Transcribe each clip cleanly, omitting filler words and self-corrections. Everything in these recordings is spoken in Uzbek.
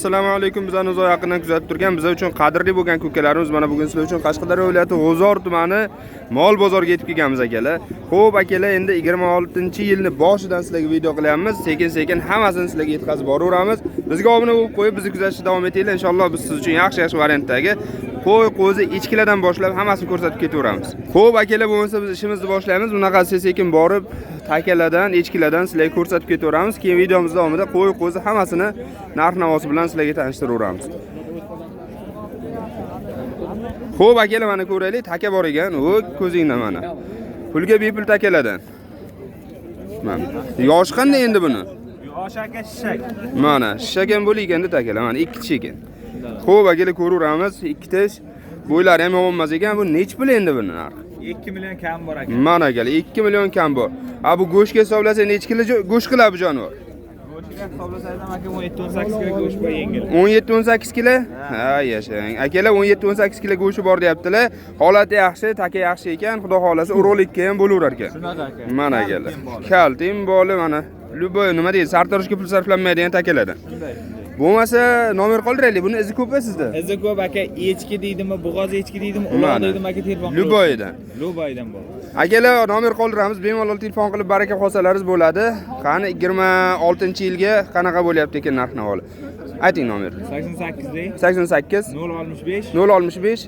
Assalomu alaykum. Bizani uzoq yaqindan kuzatib turgan, biz uchun qadrli bo'lgan ko'kalarimiz mana bugun sizlar uchun Qashqadaryo viloyati G'uzor tumani mol bozoriga yetib kelganmiz akalar. Xo'p akalar, endi 26-yilni boshidan sizlarga video qilyapmiz. Sekin-sekin hammasini sizlarga yetkazib boraveramiz. Bizga obuna bo'lib qo'yib, bizni kuzatishda davom etinglar. Inshaalloh biz siz uchun yaxshi variantdagi qo'y, qo'zi, echkilardan boshlab hammasini ko'rsatib ketaveramiz. Xo'p akalar, bo'lmasa biz ishimizni boshlaymiz. Bunaqa sekin borib takalardan, echkilardan sizlarga ko'rsatib ketaveramiz. Keyin videomiz davomida qo'y, qo'zi hammasini narx-navosi bilan sizlarga tanishtiraveramiz. Xo'p akalar, mana ko'raylik, taka bor ekan. O, ko'zingdan mana. Pulga bepul takalardan. Mana. Yosh qanday endi buni? Yosh aka shishak. Mana, shishak ham bo'lar ekan-da takalar. Mana 2 tish ekan. Xo'p akalar, ko'raveramiz. 2 tish. Bo'ylari ham yomon emas ekan. Bu nech pul endi buni narxi? 2 million kam bor aka. Mana akalar, 2 million kam bor. Ha, bu go'shtga hisoblasa nech kilo go'sht qiladi bu jonivor? Go'shtga hisoblasam aka 17-18 kilo go'sht bor yengil. 17-18 kilo? Ha, yashang. Akalar 17-18 kilo go'shti bor deyaptilar. Holati yaxshi, taka yaxshi ekan. Xudo xolasa rolikka ham bo'laverar ekan. Shunaqa aka. Mana akalar. Kaltim boli mana. Luboy nima deydi? Sartaroshga pul sarflanmaydigan takalardan. Bo'lmasa nomer qoldiraylik. Buni izi ko'p sizda? Izi ko'p aka. Echki deydimi, bo'g'oz echki deydimi, uloq deydimi aka, telefon qilib. Luboydan. Luboydan bor. Akalar, nomer qoldiramiz. Bemalol telefon qilib baraka qolsalaringiz bo'ladi. Qani 26-yilga qanaqa bo'lyapti ekan narx-navoli? Ayting nomer. 88 065 065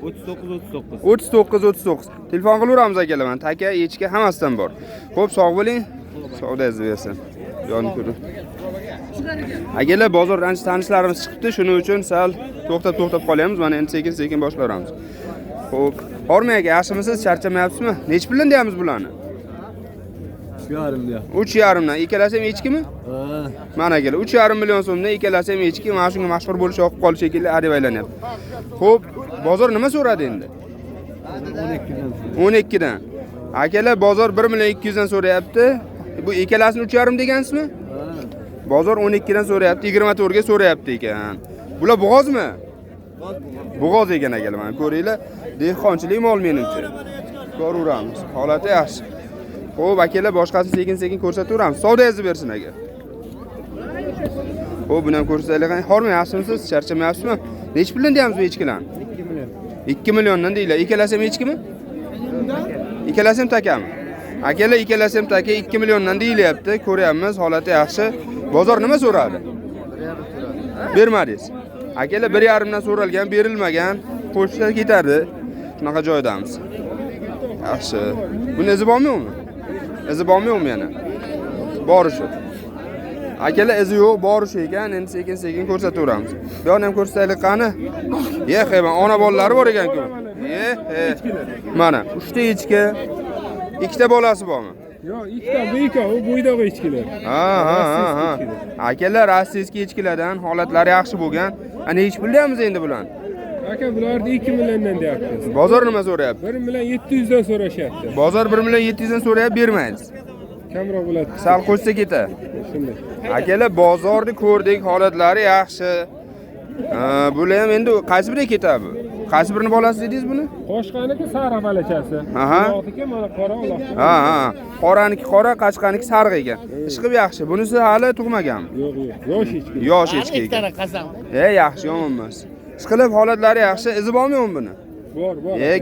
39. Telefon qilaveramiz akalar. Mana taka, echki hammasidan bor. Xo'p, sog' bo'ling. Savdoyingizni bersin. Yonib ko'ring. Akalar, bozor ancha tanishlarimiz chiqibdi, shuning uchun sal to'xtab qolyapmiz. Mana endi sekin-sekin boshlaymiz. Xo'p, Hormay aka, yaxshimisiz? Charchamayapsizmi? Nech puldan deyapmiz bularni? 3,5 deyapti. 3,5 dan. Ikkalasi ham echkimi? Ha. Mana akalar, 3,5 million so'mdan ikkalasi ham echki. Mana shunga mashhur bo'lish yoqib qolish shekilli adib aylanyapti. Xo'p, bozor nima so'radi endi? 12 dan. Akalar, bozor 1 million 200 dan so'rayapti. Bu ikkalasini 3,5 degansizmi? Bozor 12 dan so'rayapti, 24 ga so'rayapti ekan. Bular bo'g'ozmi? Bo'g'oz ekan akalar, mana ko'ringlar. Dehqonchilik mol menimcha. Ko'raveramiz. Holati yaxshi. Xo'p, akalar, boshqasini sekin-sekin ko'rsataveramiz. Savdoyingizni bersin aka. Xo'p, buni ham ko'rsataylik. Hormay, yaxshimisiz? Charchamayapsizmi? Nech puldan deyapmiz bu echkilarni? 2 million. 2 milliondan deylar. Ikkalasi ham echkimi? Ikkalasi ham takami? Akalar, ikkalasi ham taka 2 milliondan deyilyapti. Ko'ryapmiz, holati yaxshi. Bozor nima so'radi? Bermadingiz. Akalar, 1,5 dan so'ralgan, berilmagan. Qo'shishdan ketardi. Shunaqa joydamiz. Yaxshi. Buni izi bormi-yo'qmi? Izi bormi-yo'qmi yana? Bori shu. Akalar, izi yo'q, bori shu ekan. Endi sekin-sekin ko'rsataveramiz. Bu yerni ham ko'rsataylik qani. Mana ona bolalari bor ekan-ku. Mana, 3 ta echki, 2 ta bolasi bormi? Yo'q, ikkita bo'yka, u bo'ydoq echkilar. Ha. Akalar, rossiyskiy echkilardan holatlari yaxshi bo'lgan. Ana hech pul deyapmiz endi bularni. Aka, bularni 2 milliondan deyapti. Bozor nima so'rayapti? 1 million 700 dan so'rashyapti. Bozor 1 million 700 dan so'rayapti, bermaymiz. Kamroq bo'ladi. Sal qo'shsa keta. Shunday. Akalar, bozorni ko'rdik, holatlari yaxshi. Bular ham endi qaysi biriga ketadi bu? Qaysi birini bolasi dedingiz buni? Qo'shqaniki sariq balachasi. Aha. Uloqniki mana qora uloq. Ha. Qoraniki qora, qashqaniki sariq ekan. Ishqib yaxshi. Bunisi hali tug'maganmi? Yo'q. Yosh echki. Yosh echki ekan. Yaxshi, yomon emas. Ishqilib holatlari yaxshi. Izi bormi-yo'qmi buni? Bor.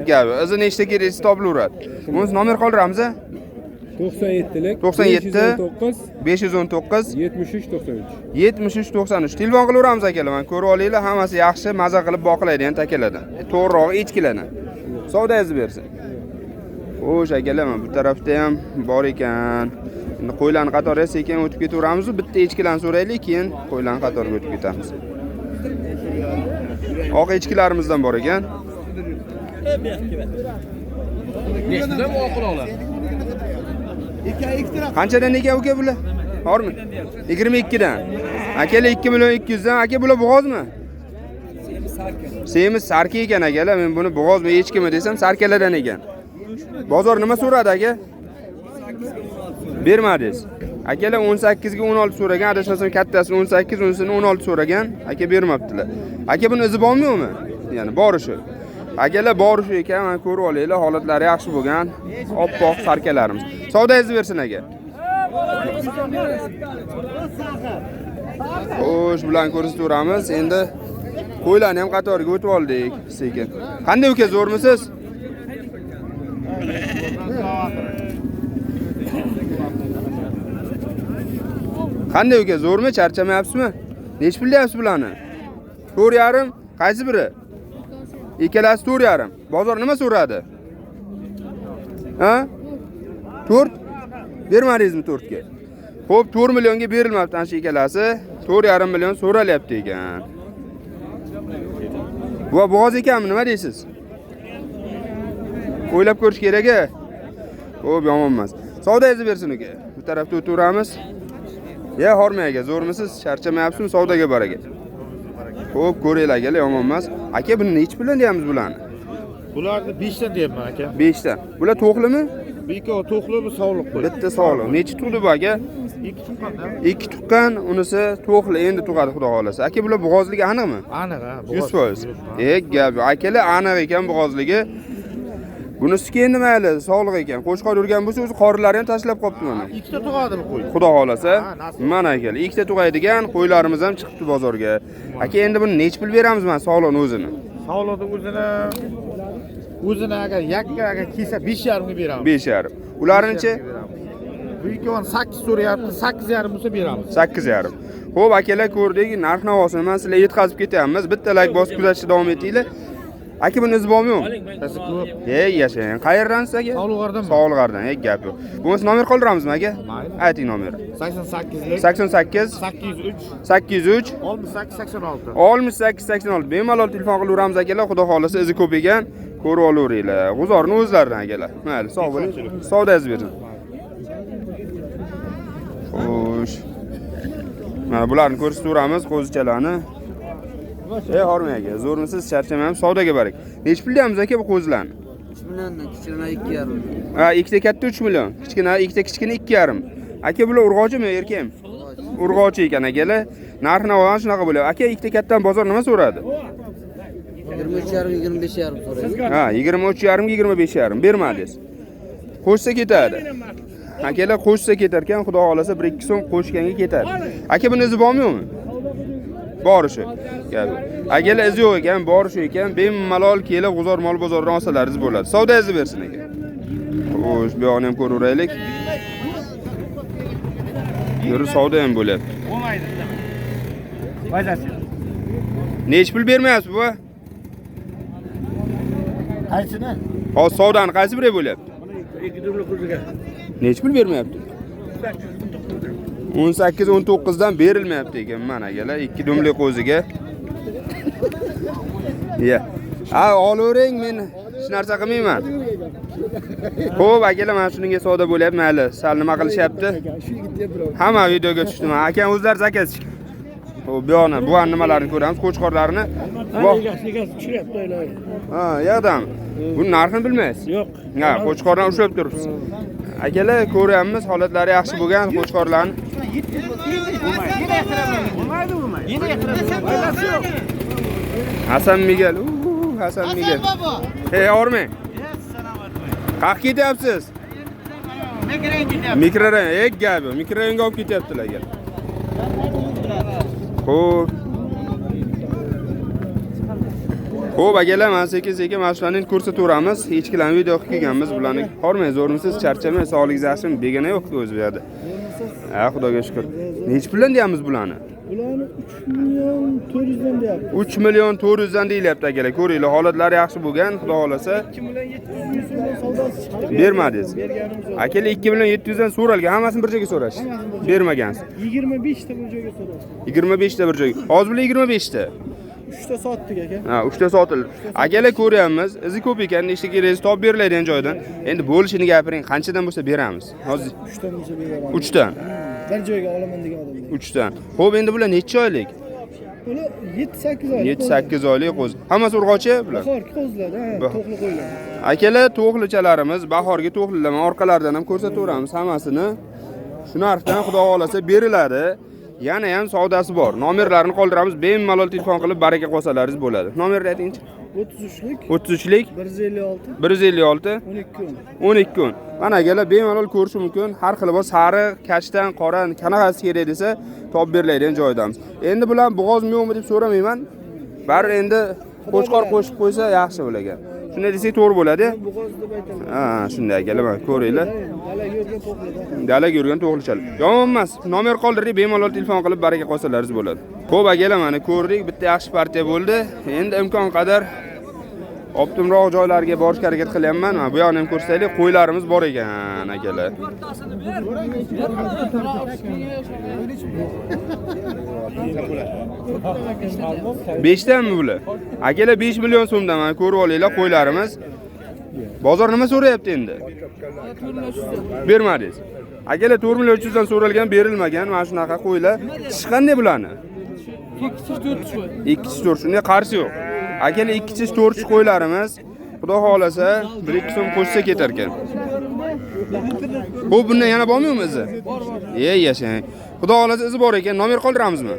Gap. Izi nechta kerak topilaveradi. Buni nomer qoldiramiz a? 97lik 97 519 519 73 93. Telefon qilaveramiz akalar. Mana ko'rib olinglar, hammasi yaxshi, maza qilib boqilaydigan takalardan. To'g'riroq echkilardan. Savdoyingizni bersin. Xo'sh akalar, mana bu tarafda ham bor ekan. Endi qo'ylarni qatoriga sekin o'tib ketaveramiz. Bitta echkilarni so'raylik, keyin qo'ylarni qatoriga o'tib ketamiz. Oq echkilarimizdan bor ekan. Nechtadan oqiloqlar? Qanchadan ekan uka bular? Bormi? 22 dan. Akalar 2 million 200 dan. Aka, bular bo'g'ozmi? Semiz sarki ekan akalar. Men buni bo'g'ozmi, echkimi desam, sarkalardan ekan. Bozor nima so'radi aka? Bermadingiz. Akalar 18 ga 16 so'ragan, adashmasam kattasi 18, unisini 16 so'ragan. Aka bermabdilar. Aka, buni izi bormi-yo'qmi? Ya'ni bori shu. Akalar, bori shu ekan, mana ko'rib olinglar, holatlari yaxshi bo'lgan. Oppoq sarkalarimiz. Savdoyingizni bersin aka. Xo'sh, bilan ko'rsataveramiz. Endi qo'ylarni ham qatoriga o'tib oldik sekin. Qanday uka, zo'rmisiz? Qanday uka, zo'rmi? Charchamayapsizmi? Nech pul deyapsiz bularni? 4,5. Qaysi biri? Ikkalasi 4,5. Bozor nima so'radi? Ha? 4? Bermadingizmi 4 ga? Xo'p, 4 millionga berilmabdi ana shu ikkalasi. 4,5 million so'ralyapti ekan. Bu bo'g'oz ekanmi, nima deysiz? O'ylab ko'rish kerak-a. Xo'p, yomon emas. Savdoyingizni bersin uka. Bu tarafda o'tiramiz. Ya hormay aka, zo'rmisiz? Charchamayapsizmi? Savdoga bor aka. Xo'p, ko'ringlar aka, yomon emas. Aka, buni nech puldan deyamiz bularni? Bularni 5 dan deyapman aka. 5 dan. Bular to'qlimi? Bu ikkovi to'qli, bu sog'liq qo'y. Bitta sog'liq. Necha tug'di bu aka? 2 tuqqanda. 2 tuqqan, unisi to'qli, endi tug'adi xudo xolasa. Aka, bular bo'g'ozligi aniqmi? Aniq ha. 100%. Gap, akalar aniq ekan bo'g'ozligi. Bunisi endi mayli, sog'liq ekan. Qo'shqor urgan bo'lsa, o'zi qorinlari ham tashlab qopti mana. 2 ta tug'adi bu qo'y. Xudo xolasa, mana akalar, 2 ta tug'aydigan qo'ylarimiz ham chiqibdi bozorga. Aka, endi buni nech pul beramiz mana sog'liqni o'zini? Sog'liqni o'zini agar yakka agar kelsa 5,5 ga beramiz. 5,5. Ularnichi? Bu ikkovini 8 so'rayapti, 8,5 bo'lsa beramiz. 8,5. Xo'p, akalar, ko'rdik, narx-navosini men sizlarga yetkazib ketyapmiz. Bitta like bosib kuzatishda davom etinglar. Aka, buni izi bormi? Kasi ko'p. Yashang. Qayerdansiz aka? Sog'liqlardan. Sog'liqlardan, gap yo'q. Bo'lmasa nomer qoldiramizmi aka? Ayting nomerni. 88 88 803 803 68 86. 68 86. Bemalol telefon qilaveramiz akalar. Xudo xolasa izi ko'p ekan. Ko'rib olaveringlar. G'uzorni o'zlaridan akalar. Mayli, sog' bo'ling. Savdoyingizni bersin. Xo'sh. Mana bularni ko'rsataveramiz, qo'zichalarni. Hormay aka, zo'rmisiz? Charchamayapsiz? Savdoga borak. Nech pul deyapmiz aka bu qo'zilarni? 3 milliondan kichkina 2,5. Ha, ikkita katta 3 million. Kichkina, ikkita kichkina 2,5. Aka, bular urg'ochimi, erkakmi? Urg'ochi ekan akalar. Narx-navo ham shunaqa bo'lyapti. Aka, ikkita kattan bozor nima so'radi? 23,5 25,5 so'raydi. Ha, 23,5 25,5 bermadingiz. Qo'shsa ketadi. Akalar, qo'shsa ketar ekan, xudo xolasa 1-2 so'm qo'shganga ketadi. Aka, buni izi bormi? Bor shu. Akalar, izi yo'q ekan, bor shu ekan. Bemalol kelib G'uzor mol bozoridan olsalaringiz bo'ladi. Savdoyingizni bersin aka. Xo'sh, bu yoqni ham ko'raveraylik. Yuri savdo ham bo'lyapti. Bo'lmaydi. Foydasi. Nech pul bermayapsiz bu? Qaysini? Hozir savdoni qaysi biri bo'lyapti? 2 dumli qo'ziga. Nech pul bermayapti? 18-19 dan berilmayapti ekan mana akalar, 2 dumli qo'ziga. Ya. Ha, olavering, men hech narsa qilmayman. Xo'p, akalar, mana shunga savdo bo'lyapti, mayli. Sal nima qilishyapti? Hamma videoga tushdim. Akam o'zlari zakaz. Xo'p, bu yoqni, bu nimalarni ko'ramiz, qo'chqorlarni. Ha, yo'qdami? Buni narxini bilmaysiz? Yo'q. Ha, qo'chqordan ushlab turibsiz. Akalar, ko'ryapmiz, holatlari yaxshi bo'lgan qo'chqorlarni. Hasan Miguel. Hasan Miguel. Hey, Orme. Qayerga ketyapsiz? Mikrorayon, gapi. Mikrorayonga olib ketyaptilar aka. Xo'p. Xo'p, akalar, men sekin-sekin mashinalarni ko'rsataveramiz. Echkilarni video qilib kelganmiz. Bularni hormay, zo'rmisiz? Charchamay, sog'ligingiz yaxshimi? Begona yo'q o'zi bu yerda. Ha, Xudoga shukr. Nech puldan deyapmiz bularni? Bularni 3 million 400 dan deyapti. 3 million 400 dan deyilyapti akalar. Ko'ringlar, holatlari yaxshi bo'lgan, xudo xolasa. 2 million 700 so'mdan savdosi chiqdi. Bermadingiz. Akalar 2 million 700 dan so'ralgan, hammasini bir joyga so'rashdi. Bermagansiz. 25 ta bir joyga so'rashdi. 25 ta bir joyga. Hozir bular 25 ta. 3 ta sotdik aka. Ha, 3 ta sotildi. Akalar, ko'ryapmiz, izi ko'p ekan, ishga kerakli top beriladigan joydan. Endi bo'lishini gapiring, qanchadan bo'lsa beramiz. Hozir 3 dan bo'lsa beraman. 3 dan. Bir joyga olaman degan odamlar. 3 dan. Xo'p, endi bular necha oylik? Bular 7-8 oylik. 7-8 oylik qo'z. Hammasi urg'ochi bular. Bahorgi qo'zlar, ha, to'qli qo'ylar. Akalar, to'qlichalarimiz bahorgi to'qlilar. Men orqalaridan ham ko'rsataveramiz hammasini. Shu narxdan xudo xolasa beriladi. Yana ham savdosi bor. Nomerlarini qoldiramiz. Bemalol telefon qilib baraka qolsalaringiz bo'ladi. Nomerni aytingchi. 33lik 33lik 156 156 12 kun. 12 kun. Mana akalar bemalol ko'rish mumkin. Har xil bor, sariq, kashtan, qora, qanaqasi kerak desa, topib beriladigan joydamiz. Endi bular bo'g'ozmi yo'qmi deb so'ramayman. Bari endi qo'chqor qo'shib qo'ysa yaxshi bo'lagan. Shunday desak to'g'ri bo'ladi. Bo'g'oz deb aytaman. Ha, shunday akalar, mana ko'ringlar. Dalaga yurgan to'qlida. Dalaga yurgan to'g'lichal. Yomon emas. Nomer qoldirib, bemalol telefon qilib baraka qolsalaringiz bo'ladi. Xo'p akalar, mana ko'rdik, bitta yaxshi partiya bo'ldi. Endi imkon qadar optimroq joylarga borishga harakat qilyapman. Mana bu yoqni ham ko'rsataylik. Qo'ylarimiz bor ekan akalar. Beshdanmi bular? Akalar 5 million so'mdan mana ko'rib olinglar qo'ylarimiz. Bozor nima so'rayapti endi? Bermadingiz. Akalar 4 million 300 dan so'ralgan, berilmagan. Mana shunaqa qo'ylar. Tish qanday bularni? 2-4 shunday qarshi yo'q. Akalar 2-4 qo'ylarimiz. Xudo xolasa 1-2 so'm qo'shsa ketar ekan. Bu bundan yana bormi izi? Ey yashang. Xudo xolasa izi bor ekan. Nomer qoldiramizmi?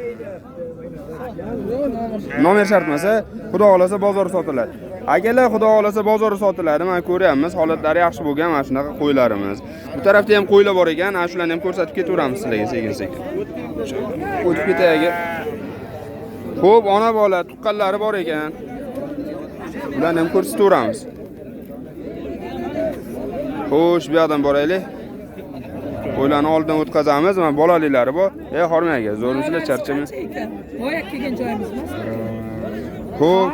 Nomer shart emas, xudo xolasa bozor sotiladi. Akalar, xudo xolasa bozori sotiladi. Mana ko'ryapmiz, holatlari yaxshi bo'lgan mana shunaqa qo'ylarimiz. Bu tarafda ham qo'ylar bor ekan. Ana shularni ham ko'rsatib ketaveramiz sizlarga sekin-sekin. O'tib ketay aka. Xo'p, ona bola tuqqanlari bor ekan. Ularni ham ko'rsataveramiz. Xo'sh, bu yoqdan boraylik. Qo'ylarni oldidan o'tkazamiz. Mana bolaliklari bor. Hormay aka, zo'rmisizlar, charchamang. Boya kelgan joyimiz emas. Xo'p.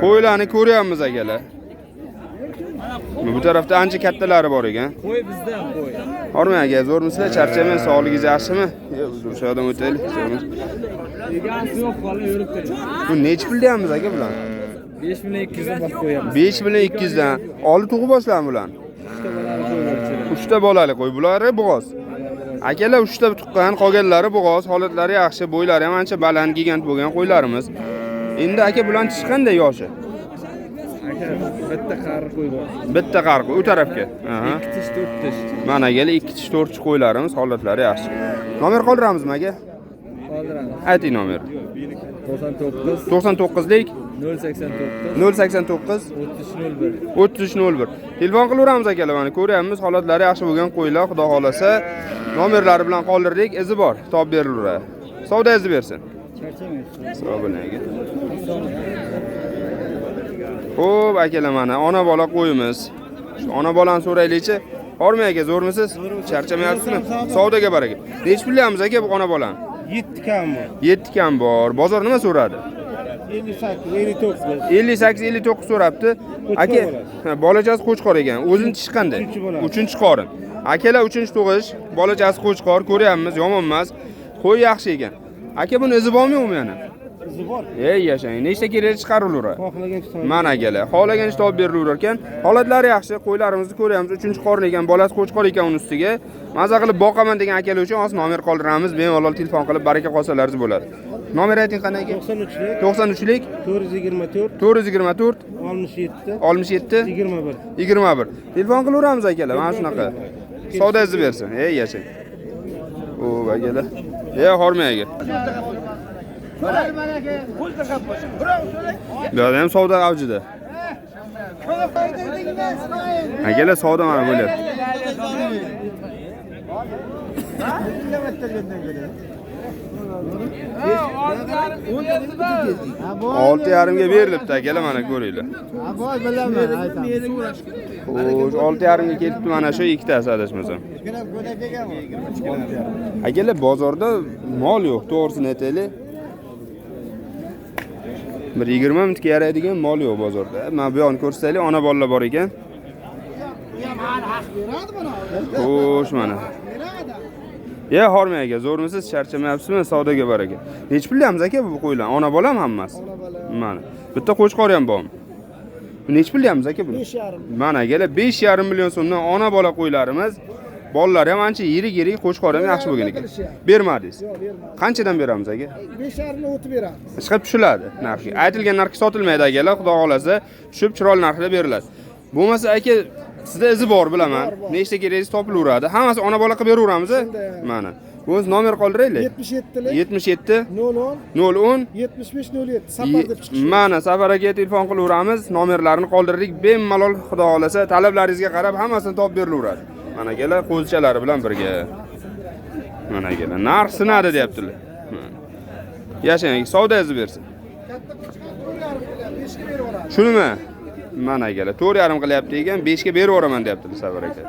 Qo'ylarni ko'ryapmiz akalar. Bu tarafda ancha kattalari bor ekan. Qo'y bizda ham qo'y. Hormay aka, zo'rmisizlar, charchamang, sog'ligingiz yaxshimi? Uzr, shu yoqdan o'taylik. Egasi yo'q, bola yuribdi. Bu necha pul deyapmiz aka bular? 5200 dan boshqa qo'yamiz. 5200 dan. Oldi tug'ib boshlan bular. 3 ta bolali qo'y, bulari bo'g'oz. Akalar 3 ta tuqqan, qolganlari bo'g'oz, holatlari yaxshi, bo'ylari ham ancha baland, gigant bo'lgan qo'ylarimiz. Endi aka bularni tish qanday yoshi? Aka, bitta qari qo'y bor. Bitta qari qo'y, u tarafga. Aha. 2 tish, 4 tish. Mana akalar 2 tish 4 tish qo'ylarimiz, holatlari yaxshi. Nomer qoldiramizmi aka? Qoldiramiz. Ayting nomer. 99 99lik 089 089 3301. 3301. Telefon qilaveramiz akalar, mana ko'ryapmiz, holatlari yaxshi bo'lgan qo'ylar, xudo xolasa nomerlari bilan qoldirdik, izi bor, topib berilaveradi. Savdoingizni bersin. Sog' bo'ling aka. Xo'p, akalar, mana ona bola qo'yimiz. Shu ona bolani so'raylikchi. Hormay aka, zo'rmisiz? Charchamayapsizmi? Savdoga baraka. Nech pulyapmiz aka bu ona bolani? 7 kam bor. 7 kam bor. Bozor nima so'radi? 58, 59. 58-59 so'rabdi. Aka, bolachasi qo'chqor ekan. O'zini tishi qanday? 3-chi qorin. Akalar 3-chi tug'ish, bolachasi qo'chqor, ko'ryapmiz, yomon emas. Qo'y yaxshi ekan. Aka, buni izi bormi yo'qmi yana? Izi bor. Ey yashang, nechta kerak chiqarilaveradi? Xohlagancha Mana akalar, xohlagancha topib berilaverar ekan. Holatlari yaxshi, qo'ylarimizni ko'ryapmiz. 3-chi qorin ekan, bolasi qo'chqor ekan uning ustiga. Maza qilib boqaman degan akalar uchun hozir nomer qoldiramiz. Bemalol telefon qilib baraka qolsalaringiz bo'ladi. Nomer ayting qanday aka? 93lik 93lik 424 424 67 67 21. 21. Telefon qilaveramiz akalar, mana shunaqa. Savdoingizni bersin. Ey yashang. O akalar. Ey hormay aka. Bu ham savdo avjida. Akalar savdo mana bo'lyapti. 6,5 ga berilibdi akalar, mana ko'ringlar. Xo'sh, 6,5 ga ketibdi mana shu ikkitasi adashmasam. Akalar, bozorda mol yo'q, to'g'risini aytaylik. Bir 20 minutga yaraydigan mol yo'q bozorda. Mana bu yoqni ko'rsataylik, ona bolalar bor ekan. Xo'sh, mana. Ya hormay aka, zo'rmisiz? Charchamayapsizmi? Savdoga baraka. Nech pulyapmiz aka bu qo'ylar? Ona bolam hammasi. Mana. Bitta qo'chqor ham bormi? Nech pulyapmiz aka buni? 5,5. Mana akalar 5,5 million so'mdan ona bola qo'ylarimiz. Bolalar ham ancha yirik, qo'chqor ham yaxshi bo'lgan ekan. Bermadingiz. Yo'q, bermadim. Qanchadan beramiz aka? 5,5 ni o'tib beramiz. Chiqib tushiladi narxi. Aytilgan narxga sotilmaydi akalar, xudo xolasa, tushib chiroyli narxda beriladi. Bo'lmasa aka, Sizda izi bor bilaman. Nechta keragingiz topilaveradi. Hammasi ona bola qilib beraveramiz. Mana. O'z nomer qoldiraylik. 77 77 00 010 75 07 safar deb chiqish. Mana Safar aka telefon qilaveramiz. Nomerlarini qoldirdik. Bemalol Xudo xolasa talablaringizga qarab hammasini topib berilaveradi. Mana kelar qo'zichalari bilan birga. Mana kelar narx sinadi deyaptilar. Yashang, savdoingizni bersin. Shunimi? Mana kelar 4,5 qilyapti ekan, 5 ga berib yuboraman deyapti Safar aka.